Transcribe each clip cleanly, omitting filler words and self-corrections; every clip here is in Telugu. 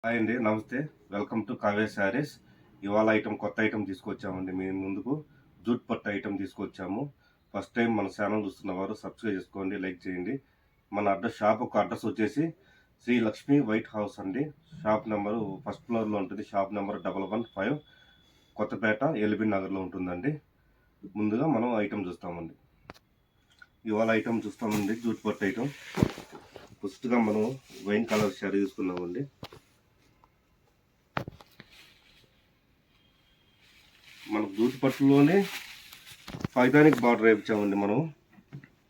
హాయ్ అండి, నమస్తే. Welcome to Kavya saris. ఇవాళ కొత్త ఐటమ్ తీసుకొచ్చామండి మీ ముందుకు. జూట్ పట్టు ఐటమ్ తీసుకొచ్చాము. ఫస్ట్ టైం మన ఛానల్ చూస్తున్నవారు సబ్స్క్రైబ్ చేసుకోండి, లైక్ చేయండి. మన అడ్రస్ వచ్చేసి శ్రీ లక్ష్మి వైట్ హౌస్ అండి. షాప్ నెంబరు ఫస్ట్ ఫ్లోర్లో ఉంటుంది. షాప్ నెంబర్ 115 కొత్తపేట ఎల్బీ నగర్లో ఉంటుందండి. ముందుగా మనం ఐటమ్ చూస్తామండి. ఇవాళ ఐటమ్ చూస్తామండి, జూట్ పట్టు ఐటమ్. ఫస్ట్గా మనం వైన్ కలర్ శారీ తీసుకున్నామండి. మనకు జూట్ పట్టులోనే పైథానిక్ బార్డర్ వేయించామండి.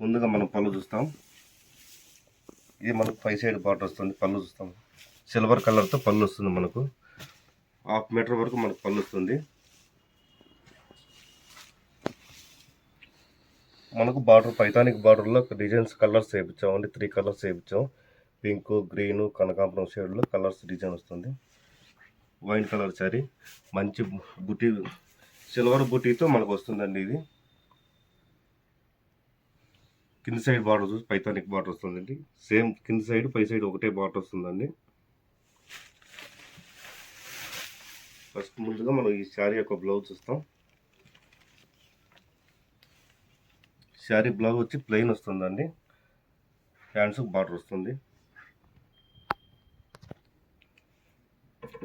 ముందుగా మనం పళ్ళు చూస్తాం. ఇది మనకు 5 సైడ్ బార్డర్ వస్తుంది. పళ్ళు చూస్తాం, సిల్వర్ కలర్తో పళ్ళు వస్తుంది. మనకు 1/2 మీటర్ వరకు మనకు పళ్ళు వస్తుంది. మనకు బార్డర్ పైథానిక్ బార్డర్లో డిజైన్స్ కలర్స్ వేయించామండి. 3 కలర్స్ వేయించాం. పింక్, గ్రీన్, కనకాంబరం షేడ్లో కలర్స్ డిజైన్ వస్తుంది. వైన్ కలర్ శారీ, మంచి బుటీ, సిల్వర్ బుటీతో మనకు వస్తుందండి. ఇది కింద సైడ్ బార్డర్ చూసి పైథానిక్ బార్డర్ వస్తుందండి. సేమ్ కింద సైడ్ పై సైడ్ ఒకటే బార్డర్ వస్తుందండి. ఫస్ట్ ముందుగా మనం ఈ శారీ యొక్క బ్లౌజ్ చూస్తాం. శారీ బ్లౌజ్ వచ్చి ప్లెయిన్ వస్తుందండి. హ్యాండ్స్ బార్డర్ వస్తుంది.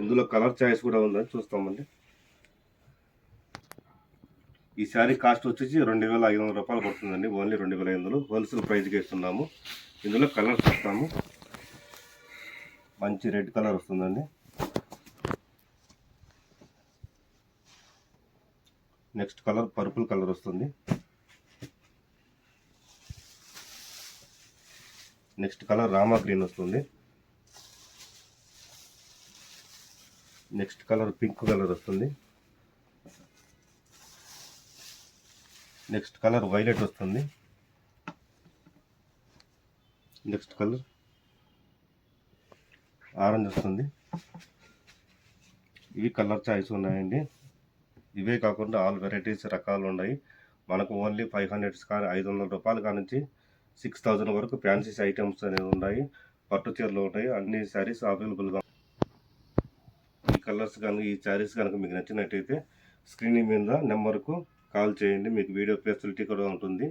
ఇందులో కలర్ చాయిస్ కూడా ఉందని చూస్తామండి. ఈ శారీ కాస్ట్ వచ్చేసి 2500 రూపాయలు పడుతుందండి. ఓన్లీ 2500 హోల్సేల్ ప్రైస్కి ఇస్తున్నాము. ఇందులో కలర్స్ ఇస్తాము. మంచి రెడ్ కలర్ వస్తుందండి. నెక్స్ట్ కలర్ పర్పుల్ కలర్ వస్తుంది. నెక్స్ట్ కలర్ రామా గ్రీన్ వస్తుంది. నెక్స్ట్ కలర్ పింక్ కలర్ వస్తుంది. నెక్స్ట్ కలర్ వైలెట్ వస్తుంది. నెక్స్ట్ కలర్ ఆరెంజ్ వస్తుంది. ఇవి కలర్ చాయిస్ ఉన్నాయండి. ఇవే కాకుండా ఆల్ వెరైటీస్ రకాలు ఉన్నాయి. మనకు ఓన్లీ 500 రూపాయల కానుంచి 6000 వరకు ఫ్యాన్సీ ఐటమ్స్ అనేవి ఉన్నాయి. పట్టు చీరలు ఉంటాయి. అన్ని శారీస్ అవైలబుల్గా. ఈ కలర్స్ కనుక, ఈ శారీస్ కనుక మీకు నచ్చినట్టయితే స్క్రీన్ మీద నెంబర్కు కాల్ చేయండి. మీకు వీడియో ఫెసిలిటీ కూడా ఉంటుంది.